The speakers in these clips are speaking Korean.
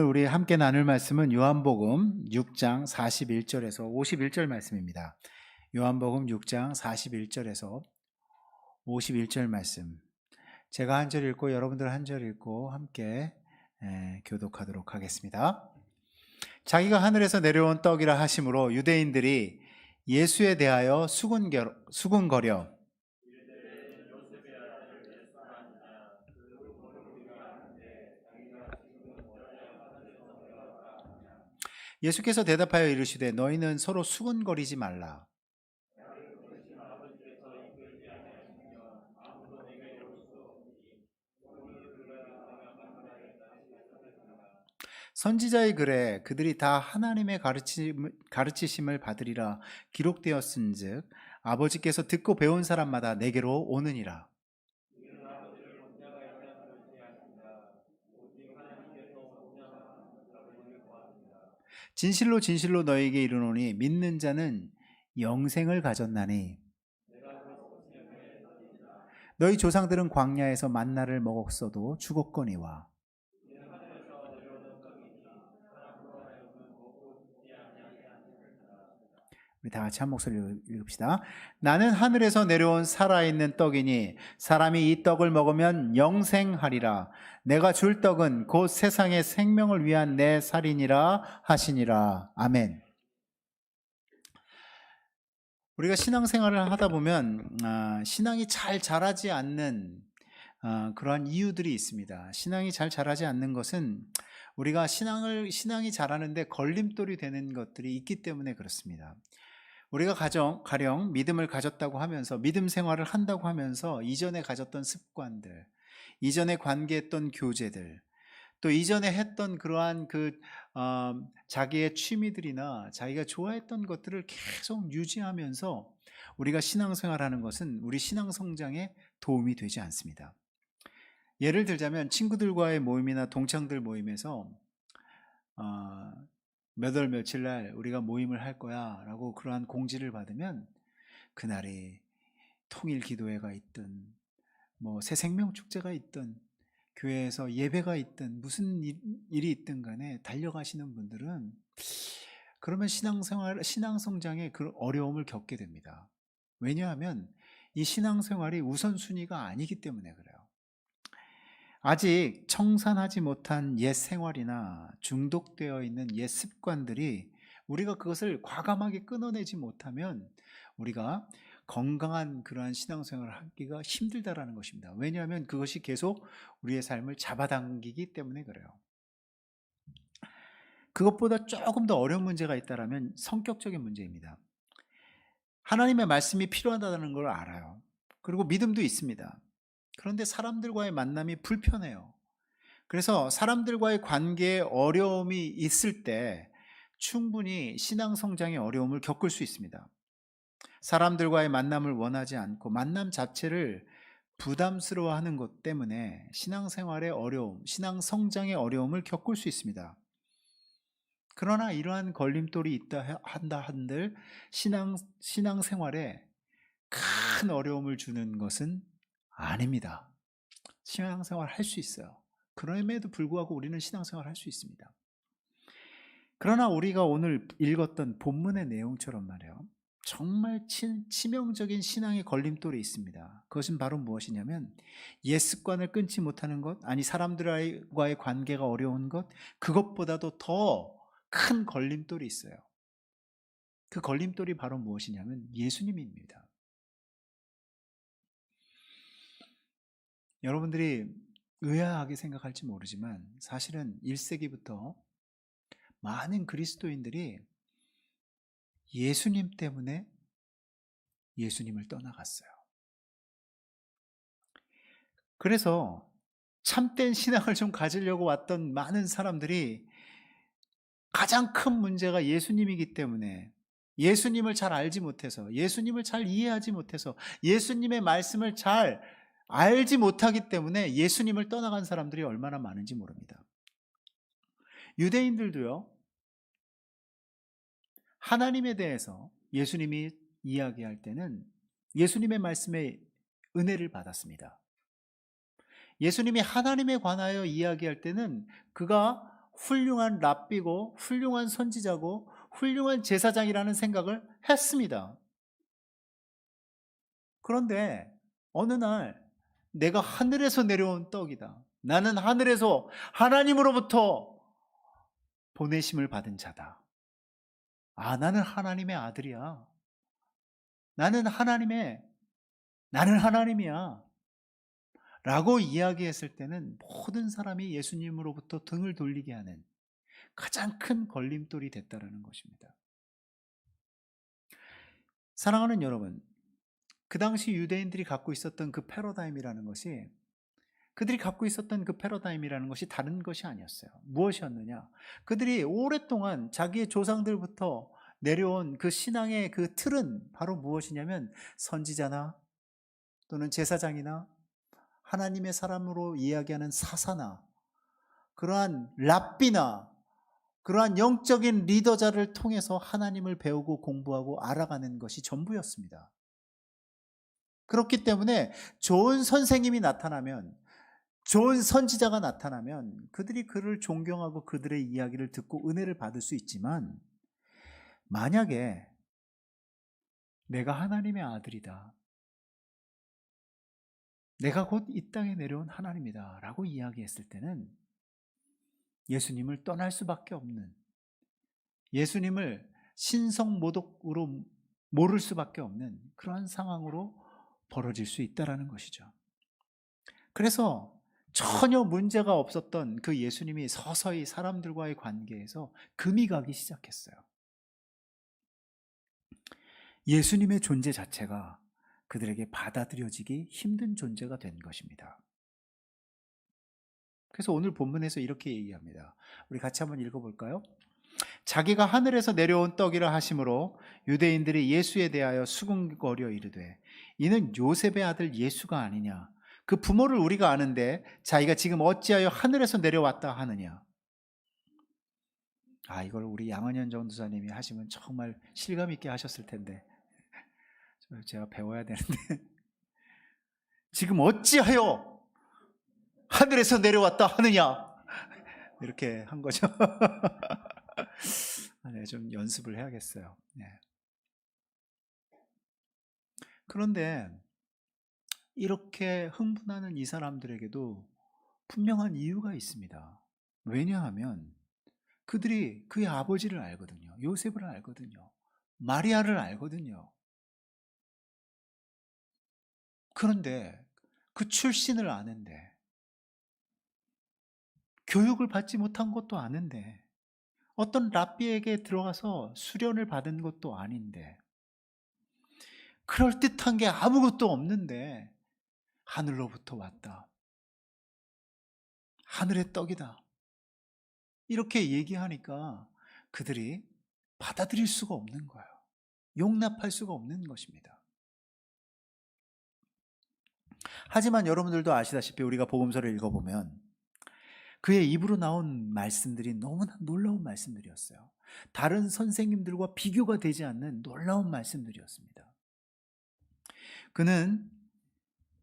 우리 함께 나눌 말씀은 요한복음 6장 41절에서 51절 말씀입니다. 요한복음 6장 41절에서 51절 말씀. 제가 한 절 읽고 여러분들 한 절 읽고 함께 교독하도록 하겠습니다. 자기가 하늘에서 내려온 떡이라 하심으로 유대인들이 예수에 대하여 수군거려 예수께서 대답하여 이르시되 너희는 서로 수군거리지 말라. 선지자의 글에 그들이 다 하나님의 가르치심을 받으리라 기록되었은즉 아버지께서 듣고 배운 사람마다 내게로 오느니라. 진실로 진실로 너희에게 이르노니 믿는 자는 영생을 가졌나니 너희 조상들은 광야에서 만나를 먹었어도 죽었거니와. 우리 다 같이 한 목소리로 읽읍시다. 나는 하늘에서 내려온 살아있는 떡이니 사람이 이 떡을 먹으면 영생하리라. 내가 줄 떡은 곧 세상의 생명을 위한 내 살이니라 하시니라. 아멘. 우리가 신앙생활을 하다 보면 신앙이 잘 자라지 않는 그러한 이유들이 있습니다. 신앙이 잘 자라지 않는 것은 우리가 신앙이 자라는데 걸림돌이 되는 것들이 있기 때문에 그렇습니다. 우리가 가령 믿음을 가졌다고 하면서 믿음 생활을 한다고 하면서 이전에 가졌던 습관들, 이전에 관계했던 교제들, 또 이전에 했던 그러한 자기의 취미들이나 자기가 좋아했던 것들을 계속 유지하면서 우리가 신앙생활하는 것은 우리 신앙 성장에 도움이 되지 않습니다. 예를 들자면 친구들과의 모임이나 동창들 모임에서 몇 월 며칠 날 우리가 모임을 할 거야 라고 그러한 공지를 받으면 그날이 통일 기도회가 있든 뭐 새생명 축제가 있든 교회에서 예배가 있든 무슨 일이 있든 간에 달려가시는 분들은 그러면 신앙 성장에 그 어려움을 겪게 됩니다. 왜냐하면 이 신앙생활이 우선순위가 아니기 때문에 그래요. 아직 청산하지 못한 옛 생활이나 중독되어 있는 옛 습관들이 우리가 그것을 과감하게 끊어내지 못하면 우리가 건강한 그러한 신앙생활을 하기가 힘들다라는 것입니다. 왜냐하면 그것이 계속 우리의 삶을 잡아당기기 때문에 그래요. 그것보다 조금 더 어려운 문제가 있다면 성격적인 문제입니다. 하나님의 말씀이 필요하다는 걸 알아요. 그리고 믿음도 있습니다. 그런데 사람들과의 만남이 불편해요. 그래서 사람들과의 관계에 어려움이 있을 때 충분히 신앙 성장의 어려움을 겪을 수 있습니다. 사람들과의 만남을 원하지 않고 만남 자체를 부담스러워하는 것 때문에 신앙생활의 어려움, 신앙 성장의 어려움을 겪을 수 있습니다. 그러나 이러한 걸림돌이 있다 한다 한들 신앙생활에 큰 어려움을 주는 것은 아닙니다. 신앙생활 할 수 있어요. 그럼에도 불구하고 우리는 신앙생활 할 수 있습니다. 그러나 우리가 오늘 읽었던 본문의 내용처럼 말이에요. 정말 치명적인 신앙의 걸림돌이 있습니다. 그것은 바로 무엇이냐면 옛 습관을 끊지 못하는 것, 아니 사람들과의 관계가 어려운 것, 그것보다도 더 큰 걸림돌이 있어요. 그 걸림돌이 바로 무엇이냐면 예수님입니다. 여러분들이 의아하게 생각할지 모르지만 사실은 1세기부터 많은 그리스도인들이 예수님 때문에 예수님을 떠나갔어요. 그래서 참된 신앙을 좀 가지려고 왔던 많은 사람들이 가장 큰 문제가 예수님이기 때문에 예수님을 잘 알지 못해서 예수님을 잘 이해하지 못해서 예수님의 말씀을 잘 알지 못하기 때문에 예수님을 떠나간 사람들이 얼마나 많은지 모릅니다. 유대인들도요, 하나님에 대해서 예수님이 이야기할 때는 예수님의 말씀에 은혜를 받았습니다. 예수님이 하나님에 관하여 이야기할 때는 그가 훌륭한 랍비고 훌륭한 선지자고 훌륭한 제사장이라는 생각을 했습니다. 그런데 어느 날 내가 하늘에서 내려온 떡이다. 나는 하늘에서 하나님으로부터 보내심을 받은 자다. 아, 나는 하나님의 아들이야. 나는 하나님이야. 라고 이야기했을 때는 모든 사람이 예수님으로부터 등을 돌리게 하는 가장 큰 걸림돌이 됐다라는 것입니다. 사랑하는 여러분, 그 당시 유대인들이 갖고 있었던 그 패러다임이라는 것이 그들이 갖고 있었던 그 패러다임이라는 것이 다른 것이 아니었어요. 무엇이었느냐? 그들이 오랫동안 자기의 조상들부터 내려온 그 신앙의 그 틀은 바로 무엇이냐면 선지자나 또는 제사장이나 하나님의 사람으로 이야기하는 사사나 그러한 랍비나 그러한 영적인 리더자를 통해서 하나님을 배우고 공부하고 알아가는 것이 전부였습니다. 그렇기 때문에 좋은 선생님이 나타나면 좋은 선지자가 나타나면 그들이 그를 존경하고 그들의 이야기를 듣고 은혜를 받을 수 있지만 만약에 내가 하나님의 아들이다. 내가 곧 이 땅에 내려온 하나님이다 라고 이야기했을 때는 예수님을 떠날 수밖에 없는 예수님을 신성모독으로 모를 수밖에 없는 그러한 상황으로 벌어질 수 있다는 것이죠. 그래서 전혀 문제가 없었던 그 예수님이 서서히 사람들과의 관계에서 금이 가기 시작했어요. 예수님의 존재 자체가 그들에게 받아들여지기 힘든 존재가 된 것입니다. 그래서 오늘 본문에서 이렇게 얘기합니다. 우리 같이 한번 읽어볼까요? 자기가 하늘에서 내려온 떡이라 하심으로 유대인들이 예수에 대하여 수군거려 이르되 이는 요셉의 아들 예수가 아니냐? 그 부모를 우리가 아는데 자기가 지금 어찌하여 하늘에서 내려왔다 하느냐? 아, 이걸 우리 양은현 전도사님이 하시면 정말 실감 있게 하셨을 텐데 제가 배워야 되는데 지금 어찌하여 하늘에서 내려왔다 하느냐? 이렇게 한 거죠. 네, 좀 연습을 해야겠어요. 네. 그런데 이렇게 흥분하는 이 사람들에게도 분명한 이유가 있습니다. 왜냐하면 그들이 그의 아버지를 알거든요. 요셉을 알거든요. 마리아를 알거든요. 그런데 그 출신을 아는데 교육을 받지 못한 것도 아는데 어떤 랍비에게 들어가서 수련을 받은 것도 아닌데 그럴듯한 게 아무것도 없는데 하늘로부터 왔다. 하늘의 떡이다. 이렇게 얘기하니까 그들이 받아들일 수가 없는 거예요. 용납할 수가 없는 것입니다. 하지만 여러분들도 아시다시피 우리가 복음서를 읽어보면 그의 입으로 나온 말씀들이 너무나 놀라운 말씀들이었어요. 다른 선생님들과 비교가 되지 않는 놀라운 말씀들이었습니다. 그는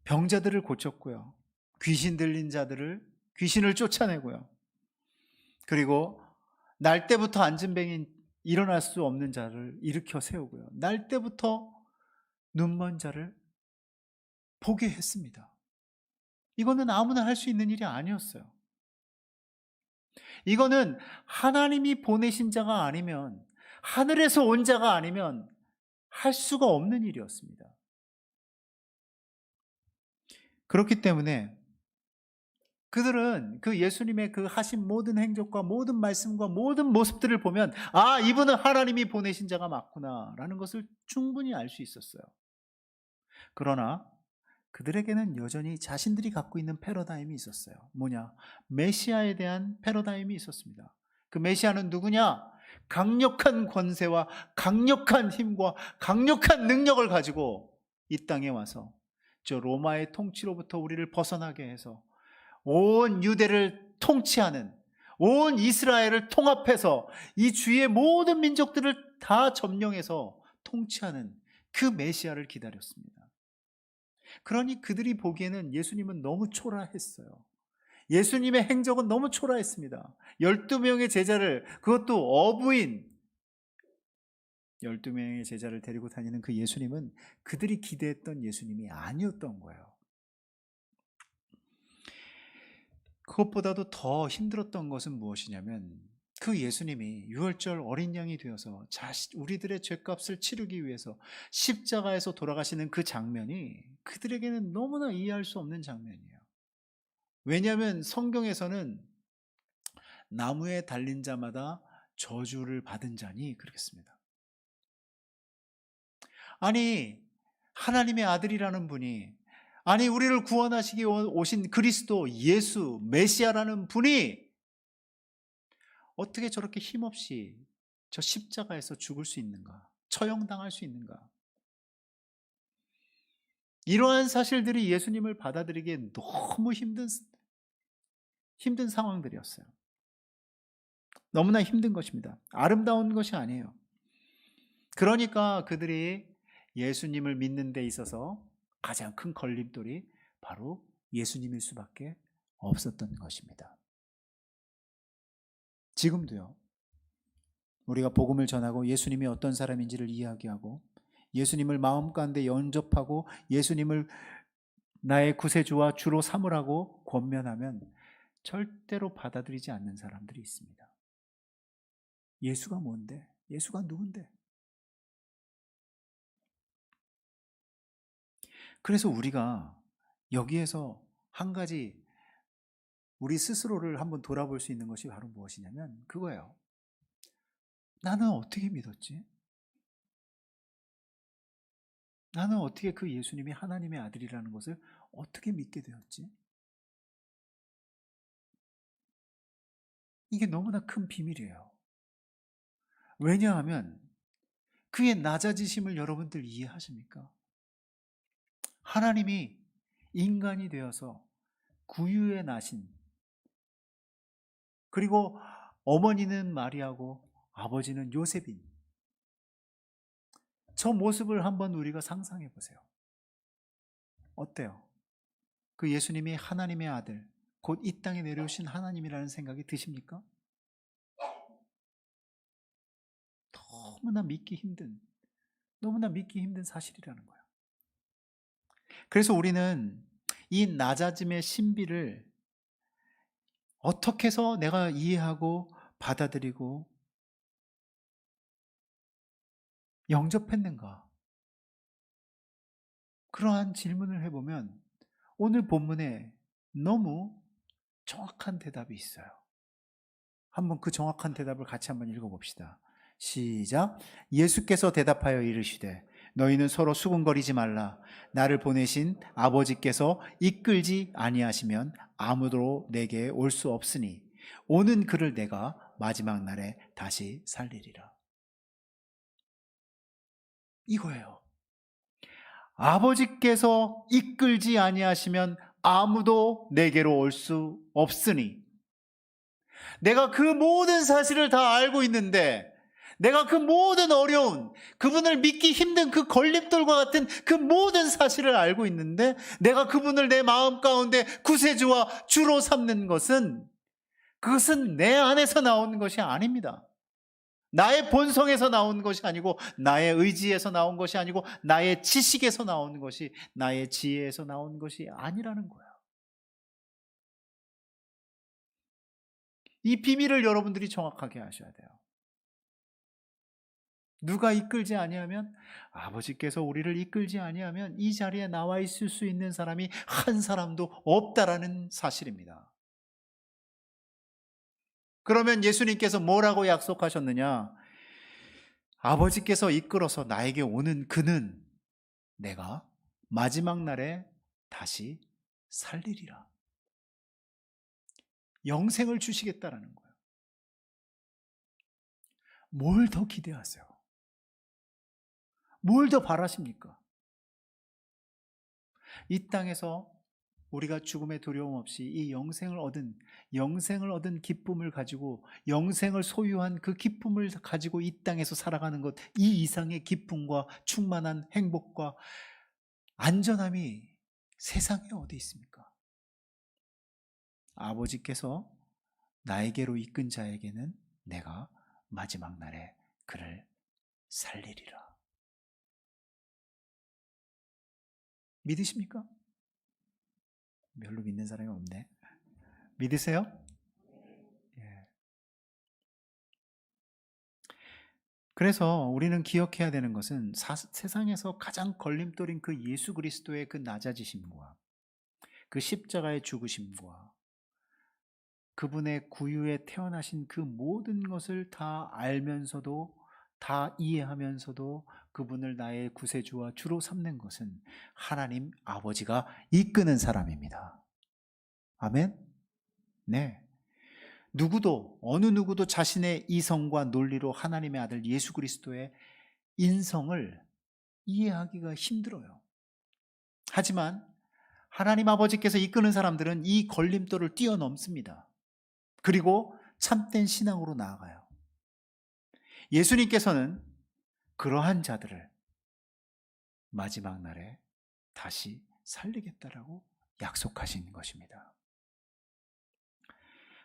병자들을 고쳤고요. 귀신 들린 귀신을 쫓아내고요. 그리고 날 때부터 앉은 뱅인 일어날 수 없는 자를 일으켜 세우고요. 날 때부터 눈먼 자를 보게 했습니다. 이거는 아무나 할 수 있는 일이 아니었어요. 이거는 하나님이 보내신 자가 아니면, 하늘에서 온 자가 아니면 할 수가 없는 일이었습니다. 그렇기 때문에 그들은 그 예수님의 그 하신 모든 행적과 모든 말씀과 모든 모습들을 보면 아, 이분은 하나님이 보내신 자가 맞구나 라는 것을 충분히 알 수 있었어요. 그러나 그들에게는 여전히 자신들이 갖고 있는 패러다임이 있었어요. 뭐냐? 메시아에 대한 패러다임이 있었습니다. 그 메시아는 누구냐? 강력한 권세와 강력한 힘과 강력한 능력을 가지고 이 땅에 와서 저 로마의 통치로부터 우리를 벗어나게 해서 온 유대를 통치하는, 온 이스라엘을 통합해서 이 주위의 모든 민족들을 다 점령해서 통치하는 그 메시아를 기다렸습니다. 그러니 그들이 보기에는 예수님은 너무 초라했어요. 예수님의 행적은 너무 초라했습니다. 12명의 제자를, 그것도 어부인 12명의 제자를 데리고 다니는 그 예수님은 그들이 기대했던 예수님이 아니었던 거예요. 그것보다도 더 힘들었던 것은 무엇이냐면 그 예수님이 유월절 어린 양이 되어서 우리들의 죄값을 치르기 위해서 십자가에서 돌아가시는 그 장면이 그들에게는 너무나 이해할 수 없는 장면이에요. 왜냐하면 성경에서는 나무에 달린 자마다 저주를 받은 자니 그렇겠습니다. 아니, 하나님의 아들이라는 분이, 아니, 우리를 구원하시기 오신 그리스도 예수 메시아라는 분이 어떻게 저렇게 힘없이 저 십자가에서 죽을 수 있는가? 처형당할 수 있는가? 이러한 사실들이 예수님을 받아들이기에 너무 힘든 상황들이었어요. 너무나 힘든 것입니다. 아름다운 것이 아니에요. 그러니까 그들이 예수님을 믿는 데 있어서 가장 큰 걸림돌이 바로 예수님일 수밖에 없었던 것입니다. 지금도요, 우리가 복음을 전하고 예수님이 어떤 사람인지를 이야기하고 예수님을 마음 가운데 영접하고 예수님을 나의 구세주와 주로 삼으라고 권면하면 절대로 받아들이지 않는 사람들이 있습니다. 예수가 뭔데? 예수가 누군데? 그래서 우리가 여기에서 한 가지 우리 스스로를 한번 돌아볼 수 있는 것이 바로 무엇이냐면 그거예요. 나는 어떻게 믿었지? 나는 어떻게 그 예수님이 하나님의 아들이라는 것을 어떻게 믿게 되었지? 이게 너무나 큰 비밀이에요. 왜냐하면 그의 낮아지심을 여러분들 이해하십니까? 하나님이 인간이 되어서 구유에 나신, 그리고 어머니는 마리아고 아버지는 요셉인 저 모습을 한번 우리가 상상해 보세요. 어때요? 그 예수님이 하나님의 아들, 곧 이 땅에 내려오신 하나님이라는 생각이 드십니까? 너무나 믿기 힘든 사실이라는 거예요. 그래서 우리는 이 낮아짐의 신비를 어떻게 해서 내가 이해하고 받아들이고 영접했는가? 그러한 질문을 해보면 오늘 본문에 너무 정확한 대답이 있어요. 한번 그 정확한 대답을 같이 한번 읽어봅시다. 시작. 예수께서 대답하여 이르시되 너희는 서로 수군거리지 말라. 나를 보내신 아버지께서 이끌지 아니하시면 아무도 내게 올 수 없으니 오는 그를 내가 마지막 날에 다시 살리리라. 이거예요. 아버지께서 이끌지 아니하시면 아무도 내게로 올 수 없으니, 내가 그 모든 사실을 다 알고 있는데, 내가 그 모든 어려운, 그분을 믿기 힘든 그 걸림돌과 같은 그 모든 사실을 알고 있는데, 내가 그분을 내 마음 가운데 구세주와 주로 삼는 것은, 그것은 내 안에서 나오는 것이 아닙니다. 나의 본성에서 나온 것이 아니고, 나의 의지에서 나온 것이 아니고, 나의 지식에서 나온 것이, 나의 지혜에서 나온 것이 아니라는 거예요. 이 비밀을 여러분들이 정확하게 아셔야 돼요. 누가 이끌지 아니하면, 아버지께서 우리를 이끌지 아니하면 이 자리에 나와 있을 수 있는 사람이 한 사람도 없다라는 사실입니다. 그러면 예수님께서 뭐라고 약속하셨느냐? 아버지께서 이끌어서 나에게 오는 그는 내가 마지막 날에 다시 살리리라. 영생을 주시겠다라는 거예요. 뭘 더 기대하세요? 뭘 더 바라십니까? 이 땅에서 우리가 죽음의 두려움 없이 이 영생을 얻은 기쁨을 가지고, 영생을 소유한 그 기쁨을 가지고 이 땅에서 살아가는 것, 이 이상의 기쁨과 충만한 행복과 안전함이 세상에 어디 있습니까? 아버지께서 나에게로 이끈 자에게는 내가 마지막 날에 그를 살리리라. 믿으십니까? 별로 믿는 사람이 없네. 믿으세요? 예. 그래서 우리는 기억해야 되는 것은 세상에서 가장 걸림돌인 그 예수 그리스도의 그 낮아지심과 그 십자가의 죽으심과 그분의 구유에 태어나신 그 모든 것을 다 알면서도, 다 이해하면서도 그분을 나의 구세주와 주로 삼는 것은 하나님 아버지가 이끄는 사람입니다. 아멘? 네. 누구도, 어느 누구도 자신의 이성과 논리로 하나님의 아들 예수 그리스도의 인성을 이해하기가 힘들어요. 하지만 하나님 아버지께서 이끄는 사람들은 이 걸림돌을 뛰어넘습니다. 그리고 참된 신앙으로 나아가요. 예수님께서는 그러한 자들을 마지막 날에 다시 살리겠다라고 약속하신 것입니다.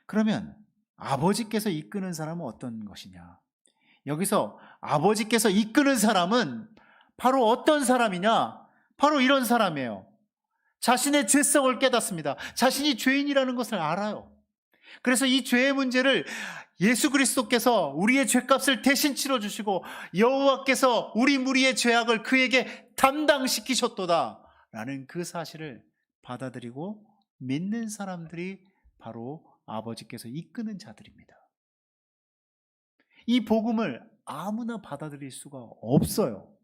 그러면 아버지께서 이끄는 사람은 어떤 것이냐? 여기서 아버지께서 이끄는 사람은 바로 어떤 사람이냐? 바로 이런 사람이에요. 자신의 죄성을 깨닫습니다. 자신이 죄인이라는 것을 알아요. 그래서 이 죄의 문제를 예수 그리스도께서 우리의 죄값을 대신 치러주시고 여호와께서 우리 무리의 죄악을 그에게 담당시키셨도다 라는 그 사실을 받아들이고 믿는 사람들이 바로 아버지께서 이끄는 자들입니다. 이 복음을 아무나 받아들일 수가 없어요.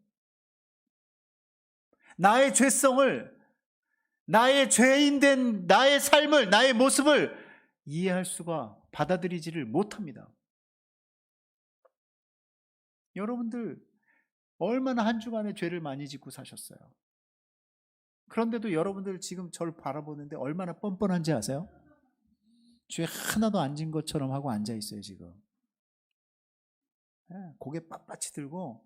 나의 죄성을, 나의 죄인된 나의 삶을, 나의 모습을 이해할 수가, 받아들이지를 못합니다. 여러분들 얼마나 한 주간에 죄를 많이 짓고 사셨어요? 그런데도 여러분들 지금 저를 바라보는데 얼마나 뻔뻔한지 아세요? 죄 하나도 안 진 것처럼 하고 앉아 있어요 지금. 고개 빳빳이 들고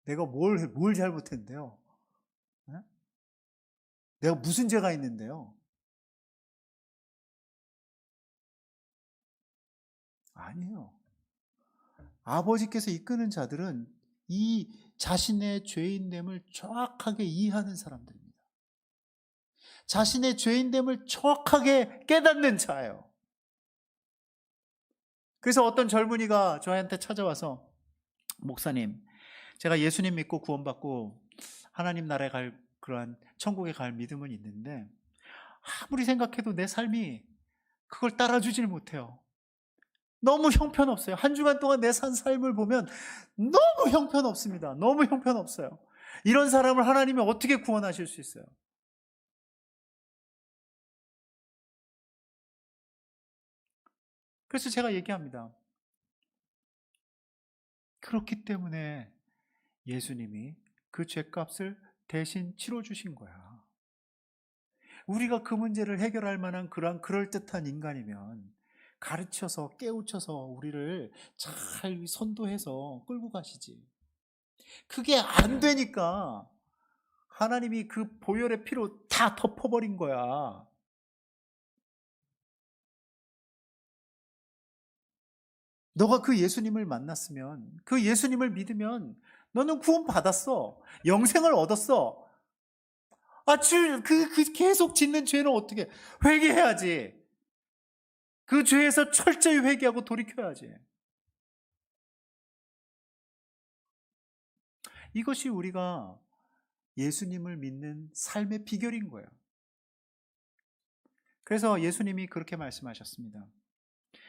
내가 뭘 잘못했는데요? 내가 무슨 죄가 있는데요? 아니에요. 아버지께서 이끄는 자들은 이 자신의 죄인됨을 정확하게 이해하는 사람들입니다. 자신의 죄인됨을 정확하게 깨닫는 자예요. 그래서 어떤 젊은이가 저한테 찾아와서 목사님, 제가 예수님 믿고 구원받고 하나님 나라에 갈 그러한 천국에 갈 믿음은 있는데 아무리 생각해도 내 삶이 그걸 따라주질 못해요. 너무 형편없어요. 한 주간 동안 내 산 삶을 보면 너무 형편없습니다. 너무 형편없어요. 이런 사람을 하나님이 어떻게 구원하실 수 있어요? 그래서 제가 얘기합니다. 그렇기 때문에 예수님이 그 죄값을 대신 치러주신 거야. 우리가 그 문제를 해결할 만한 그럴듯한 인간이면 가르쳐서 깨우쳐서 우리를 잘 선도해서 끌고 가시지. 그게 안 되니까 하나님이 그 보혈의 피로 다 덮어버린 거야. 너가 그 예수님을 만났으면, 그 예수님을 믿으면 너는 구원 받았어. 영생을 얻었어. 계속 짓는 죄는 어떻게 회개해야지. 그 죄에서 철저히 회개하고 돌이켜야지. 이것이 우리가 예수님을 믿는 삶의 비결인 거예요. 그래서 예수님이 그렇게 말씀하셨습니다.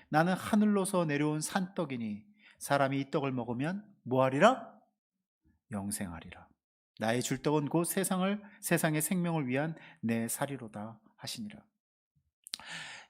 나는 하늘로서 내려온 산떡이니 사람이 이 떡을 먹으면 뭐하리라? 영생하리라. 나의 줄 떡은 곧 세상의 생명을 위한 내 살이로다 하시니라.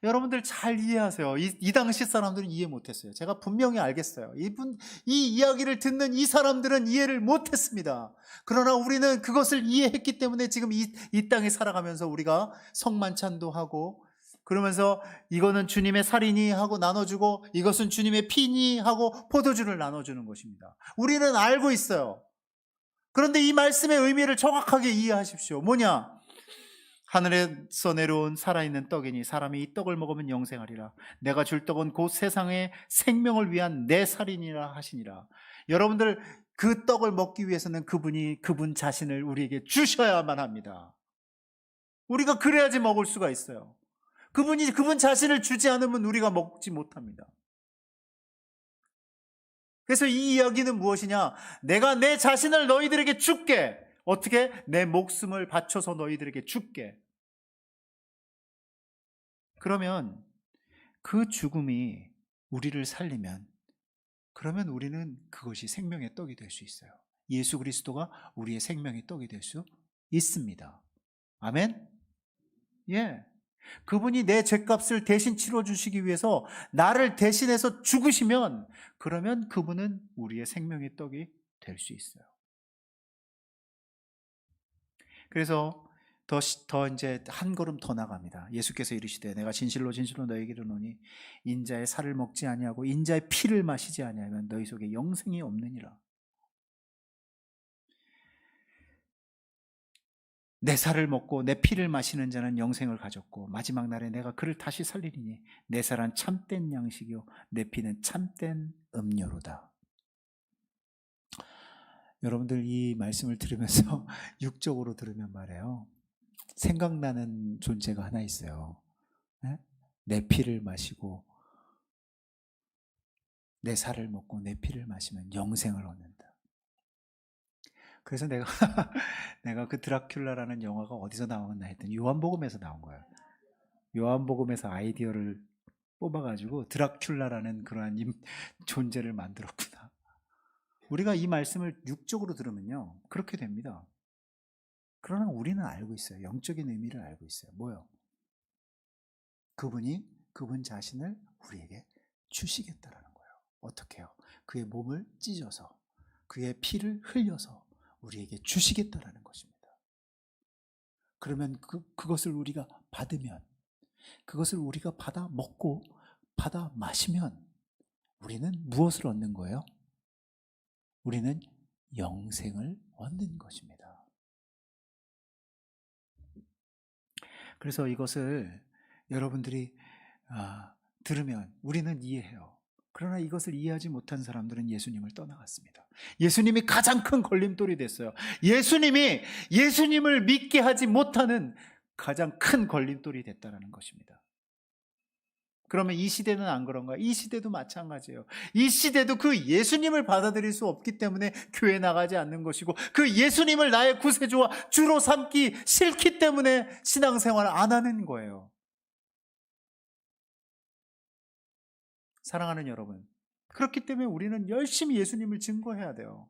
여러분들 잘 이해하세요. 이 당시 사람들은 이해 못했어요. 제가 분명히 알겠어요. 이 이야기를 듣는 이 사람들은 이해를 못했습니다. 그러나 우리는 그것을 이해했기 때문에 지금 이 땅에 살아가면서 우리가 성만찬도 하고 그러면서 이거는 주님의 살이니 하고 나눠주고 이것은 주님의 피니 하고 포도주를 나눠주는 것입니다. 우리는 알고 있어요. 그런데 이 말씀의 의미를 정확하게 이해하십시오. 뭐냐? 하늘에서 내려온 살아있는 떡이니 사람이 이 떡을 먹으면 영생하리라. 내가 줄 떡은 곧 세상의 생명을 위한 내 살이니라 하시니라. 여러분들, 그 떡을 먹기 위해서는 그분 자신을 우리에게 주셔야만 합니다. 우리가 그래야지 먹을 수가 있어요. 그분 자신을 주지 않으면 우리가 먹지 못합니다. 그래서 이 이야기는 무엇이냐? 내가 내 자신을 너희들에게 줄게. 어떻게? 내 목숨을 바쳐서 너희들에게 줄게. 그러면 그 죽음이 우리를 살리면, 그러면 우리는 그것이 생명의 떡이 될 수 있어요. 예수 그리스도가 우리의 생명의 떡이 될 수 있습니다. 아멘? 예. 그분이 내 죄값을 대신 치러주시기 위해서 나를 대신해서 죽으시면, 그러면 그분은 우리의 생명의 떡이 될 수 있어요. 그래서 더 이제 한 걸음 더 나갑니다. 예수께서 이르시되 내가 진실로 진실로 너희에게 이르노니 인자의 살을 먹지 아니하고 인자의 피를 마시지 아니하면 너희 속에 영생이 없느니라. 내 살을 먹고 내 피를 마시는 자는 영생을 가졌고 마지막 날에 내가 그를 다시 살리리니 내 살은 참된 양식이요 내 피는 참된 음료로다. 여러분들 이 말씀을 들으면서 육적으로 들으면 말이에요, 생각나는 존재가 하나 있어요. 네? 내 피를 마시고 내 살을 먹고 내 피를 마시면 영생을 얻는다. 그래서 내가 내가 그 드라큘라라는 영화가 어디서 나왔나 했더니 요한복음에서 나온 거예요. 요한복음에서 아이디어를 뽑아가지고 드라큘라라는 그러한 존재를 만들었구나. 우리가 이 말씀을 육적으로 들으면요 그렇게 됩니다. 그러나 우리는 알고 있어요. 영적인 의미를 알고 있어요. 뭐요? 그분 자신을 우리에게 주시겠다라는 거예요. 어떻게 해요? 그의 몸을 찢어서 그의 피를 흘려서 우리에게 주시겠다라는 것입니다. 그러면 그것을 우리가 받으면, 그것을 우리가 받아 먹고 받아 마시면 우리는 무엇을 얻는 거예요? 우리는 영생을 얻는 것입니다. 그래서 이것을 여러분들이 들으면 우리는 이해해요. 그러나 이것을 이해하지 못한 사람들은 예수님을 떠나갔습니다. 예수님이 가장 큰 걸림돌이 됐어요. 예수님을 믿게 하지 못하는 가장 큰 걸림돌이 됐다는 것입니다. 그러면 이 시대는 안 그런가요? 이 시대도 마찬가지예요. 이 시대도 그 예수님을 받아들일 수 없기 때문에 교회 나가지 않는 것이고, 그 예수님을 나의 구세주와 주로 삼기 싫기 때문에 신앙생활을 안 하는 거예요. 사랑하는 여러분, 그렇기 때문에 우리는 열심히 예수님을 증거해야 돼요.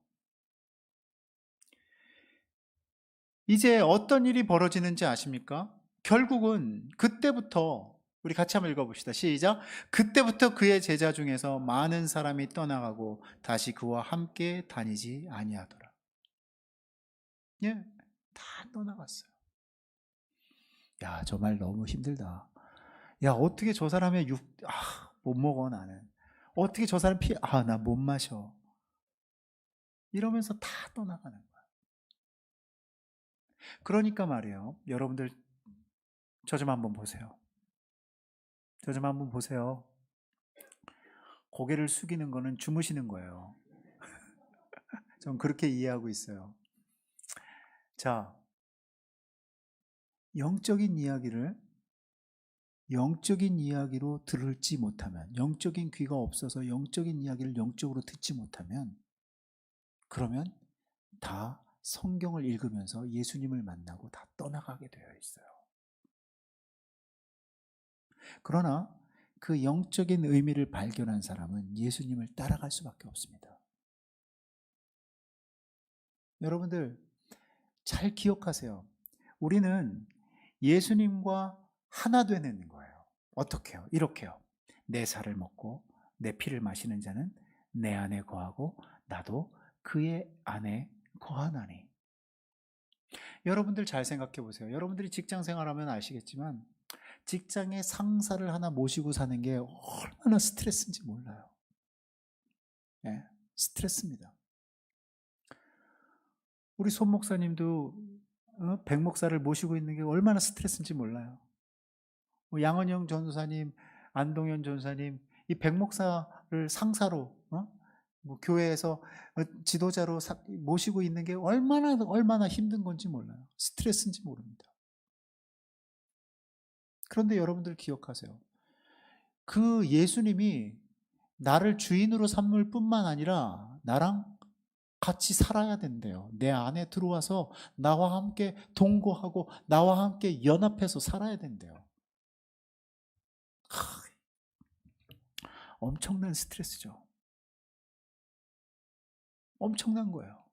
이제 어떤 일이 벌어지는지 아십니까? 결국은 그때부터, 우리 같이 한번 읽어봅시다. 시작. 그때부터 그의 제자 중에서 많은 사람이 떠나가고 다시 그와 함께 다니지 아니하더라. 예, 다 떠나갔어요. 야, 저 말 너무 힘들다. 야, 어떻게 저 사람의 못 먹어 나는. 어떻게 저 사람 나 못 마셔. 이러면서 다 떠나가는 거야. 그러니까 말이에요. 여러분들 저 좀 한번 보세요. 저 좀 한번 보세요. 고개를 숙이는 거는 주무시는 거예요. 전 그렇게 이해하고 있어요. 자, 영적인 이야기로 들을지 못하면, 영적인 귀가 없어서 영적인 이야기를 영적으로 듣지 못하면, 그러면 다 성경을 읽으면서 예수님을 만나고 다 떠나가게 되어 있어요. 그러나 그 영적인 의미를 발견한 사람은 예수님을 따라갈 수밖에 없습니다. 여러분들 잘 기억하세요. 우리는 예수님과 하나 되는 거예요. 어떻게 해요? 이렇게요. 내 살을 먹고 내 피를 마시는 자는 내 안에 거하고 나도 그의 안에 거하나니. 여러분들 잘 생각해 보세요. 여러분들이 직장 생활하면 아시겠지만 직장에 상사를 하나 모시고 사는 게 얼마나 스트레스인지 몰라요. 네, 스트레스입니다. 우리 손 목사님도 백 목사를 모시고 있는 게 얼마나 스트레스인지 몰라요. 양은영 전도사님, 안동현 전도사님, 이 백 목사를 상사로 교회에서 지도자로 모시고 있는 게 얼마나 힘든 건지 몰라요. 스트레스인지 모릅니다. 그런데 여러분들 기억하세요. 그 예수님이 나를 주인으로 삼을 뿐만 아니라 나랑 같이 살아야 된대요. 내 안에 들어와서 나와 함께 동거하고 나와 함께 연합해서 살아야 된대요. 엄청난 스트레스죠. 엄청난 거예요.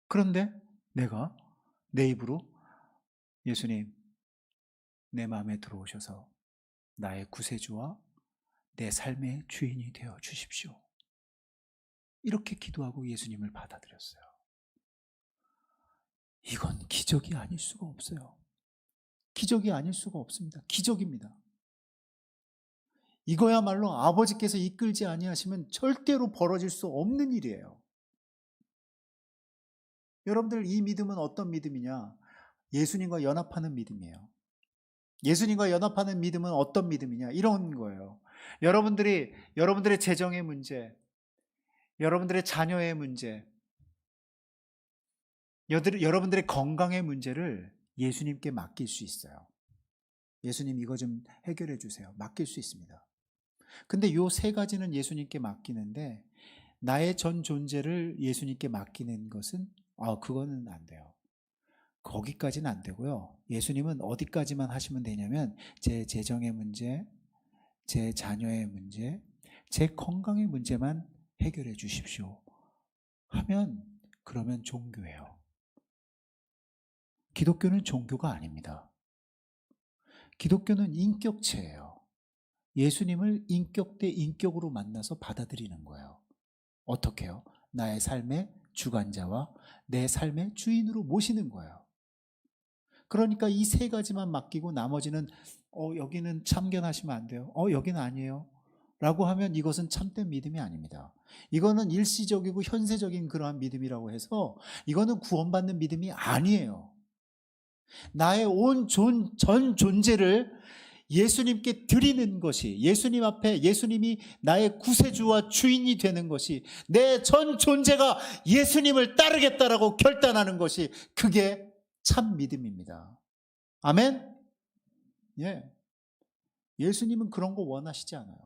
그런데 내가 내 입으로 예수님, 내 마음에 들어오셔서 나의 구세주와 내 삶의 주인이 되어 주십시오. 이렇게 기도하고 예수님을 받아들였어요. 이건 기적이 아닐 수가 없어요. 기적이 아닐 수가 없습니다. 기적입니다. 이거야말로 아버지께서 이끌지 아니하시면 절대로 벌어질 수 없는 일이에요. 여러분들, 이 믿음은 어떤 믿음이냐? 예수님과 연합하는 믿음이에요. 예수님과 연합하는 믿음은 어떤 믿음이냐? 이런 거예요. 여러분들의 재정의 문제, 여러분들의 자녀의 문제, 여러분들의 건강의 문제를 예수님께 맡길 수 있어요. 예수님, 이거 좀 해결해 주세요. 맡길 수 있습니다. 근데 요 세 가지는 예수님께 맡기는데, 나의 전 존재를 예수님께 맡기는 것은 그거는 안 돼요. 거기까지는 안 되고요. 예수님은 어디까지만 하시면 되냐면, 제 재정의 문제, 제 자녀의 문제, 제 건강의 문제만 해결해 주십시오 하면, 그러면 종교예요. 기독교는 종교가 아닙니다. 기독교는 인격체예요. 예수님을 인격 대 인격으로 만나서 받아들이는 거예요. 어떻게요? 나의 삶의 주관자와 내 삶의 주인으로 모시는 거예요. 그러니까 이 세 가지만 맡기고 나머지는 여기는 참견하시면 안 돼요. 여기는 아니에요. 라고 하면 이것은 참된 믿음이 아닙니다. 이거는 일시적이고 현세적인 그러한 믿음이라고 해서 이거는 구원받는 믿음이 아니에요. 나의 온 전 존재를 예수님께 드리는 것이, 예수님 앞에 예수님이 나의 구세주와 주인이 되는 것이, 내 전 존재가 예수님을 따르겠다라고 결단하는 것이, 그게 참 믿음입니다. 아멘? 예. 예수님은 그런 거 원하시지 않아요.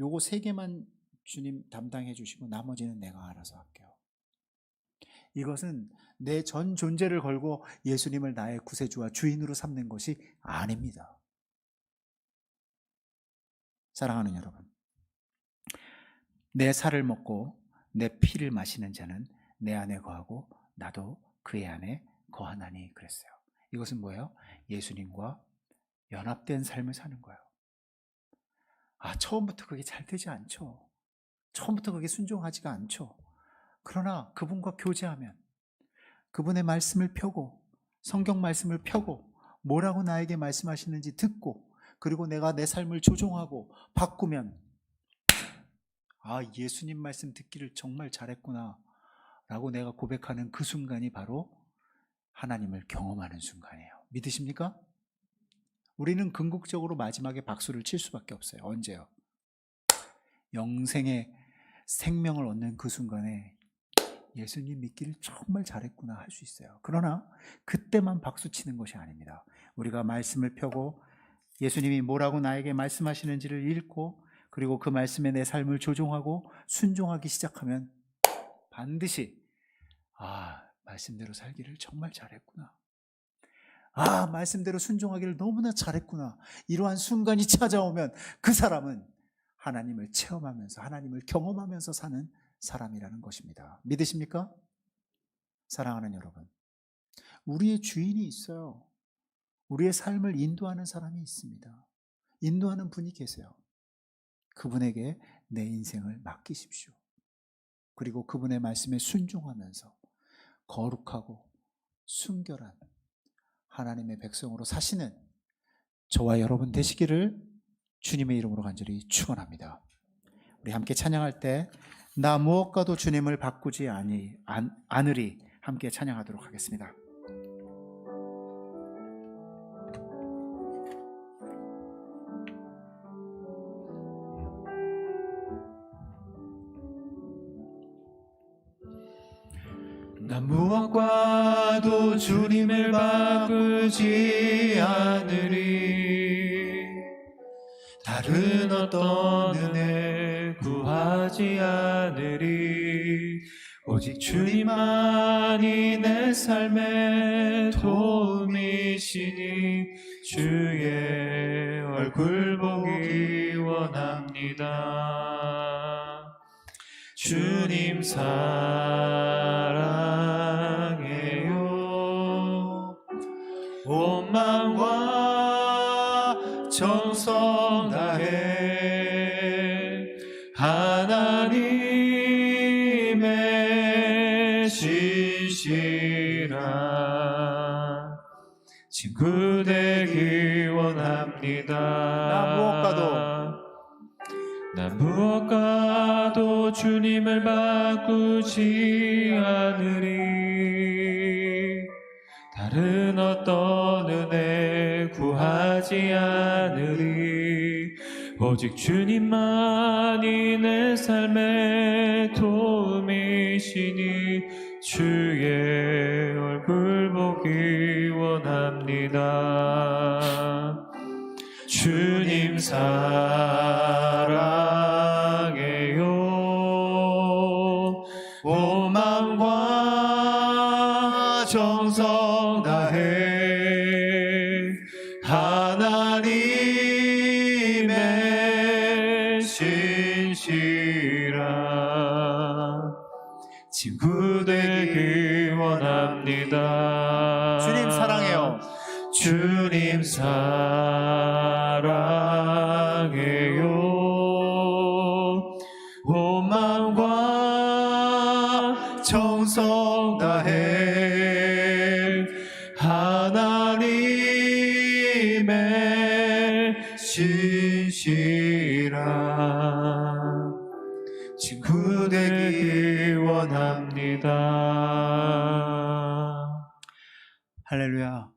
요거 세 개만 주님 담당해 주시고 나머지는 내가 알아서 할게요. 이것은 내 전 존재를 걸고 예수님을 나의 구세주와 주인으로 삼는 것이 아닙니다. 사랑하는 여러분, 내 살을 먹고 내 피를 마시는 자는 내 안에 거하고 나도 그의 안에 거하나니 그랬어요. 이것은 뭐예요? 예수님과 연합된 삶을 사는 거예요. 처음부터 그게 잘 되지 않죠. 처음부터 그게 순종하지가 않죠. 그러나 그분과 교제하면, 그분의 말씀을 펴고 성경 말씀을 펴고 뭐라고 나에게 말씀하시는지 듣고, 그리고 내가 내 삶을 조종하고 바꾸면, 예수님 말씀 듣기를 정말 잘했구나 라고 내가 고백하는 그 순간이 바로 하나님을 경험하는 순간이에요. 믿으십니까? 우리는 궁극적으로 마지막에 박수를 칠 수밖에 없어요. 언제요? 영생의 생명을 얻는 그 순간에 예수님 믿기를 정말 잘했구나 할 수 있어요. 그러나 그때만 박수 치는 것이 아닙니다. 우리가 말씀을 펴고 예수님이 뭐라고 나에게 말씀하시는지를 읽고, 그리고 그 말씀에 내 삶을 조종하고 순종하기 시작하면 반드시 말씀대로 살기를 정말 잘했구나, 말씀대로 순종하기를 너무나 잘했구나, 이러한 순간이 찾아오면 그 사람은 하나님을 체험하면서, 하나님을 경험하면서 사는 사람이라는 것입니다. 믿으십니까? 사랑하는 여러분, 우리의 주인이 있어요. 우리의 삶을 인도하는 사람이 있습니다. 인도하는 분이 계세요. 그분에게 내 인생을 맡기십시오. 그리고 그분의 말씀에 순종하면서 거룩하고 순결한 하나님의 백성으로 사시는 저와 여러분 되시기를 주님의 이름으로 간절히 축원합니다. 우리 함께 찬양할 때 나 무엇과도 주님을 바꾸지 않으리 함께 찬양하도록 하겠습니다. 난 무엇과도 주님을 바꾸지 않으리. 다른 어떤 은혜 구하지 않으리. 오직 주님만이 내 삶의 도움이시니 주의 얼굴 보기 원합니다. 주님 사랑해요. 온 마음과 정성 다해 하나님의 신실한 친구 되기 원합니다. 나 무엇과도 주님을 바꾸지 않으리. 다른 어떤 은혜 구하지 않으리. 오직 주님만이 내 삶의 도움이시니 주의 얼굴 보기 원합니다. 주님 사랑해요. 온 마음과 정성 다해 하나님의 신실한 친구 되기 원합니다. 주님 사랑해요. 주님 사랑해요. 온 마음과 정성 다해 하나님의 신실한 친구 되기 원합니다. 할렐루야.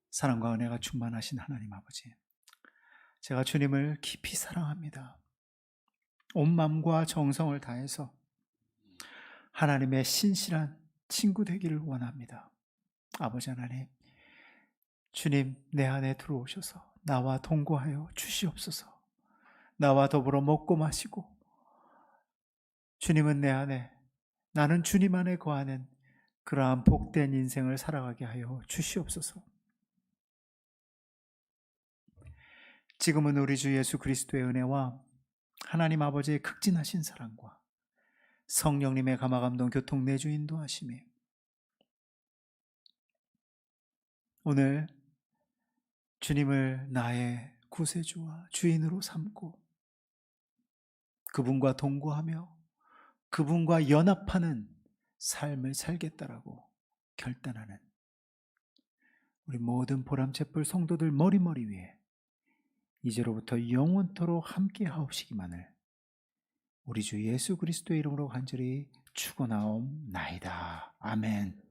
사랑과 은혜가 충만하신 하나님 아버지, 제가 주님을 깊이 사랑합니다. 온 마음과 정성을 다해서 하나님의 신실한 친구 되기를 원합니다. 아버지 하나님, 주님 내 안에 들어오셔서 나와 동거하여 주시옵소서. 나와 더불어 먹고 마시고 주님은 내 안에, 나는 주님 안에 거하는 그러한 복된 인생을 살아가게 하여 주시옵소서. 지금은 우리 주 예수 그리스도의 은혜와 하나님 아버지의 극진하신 사랑과 성령님의 감화감동 교통 내주 인도하심에 오늘 주님을 나의 구세주와 주인으로 삼고 그분과 동거하며 그분과 연합하는 삶을 살겠다라고 결단하는 우리 모든 보람체불 성도들 머리머리 위에 이제로부터 영원토록 함께 하옵시기만을 우리 주 예수 그리스도의 이름으로 간절히 축원하옵나이다. 아멘.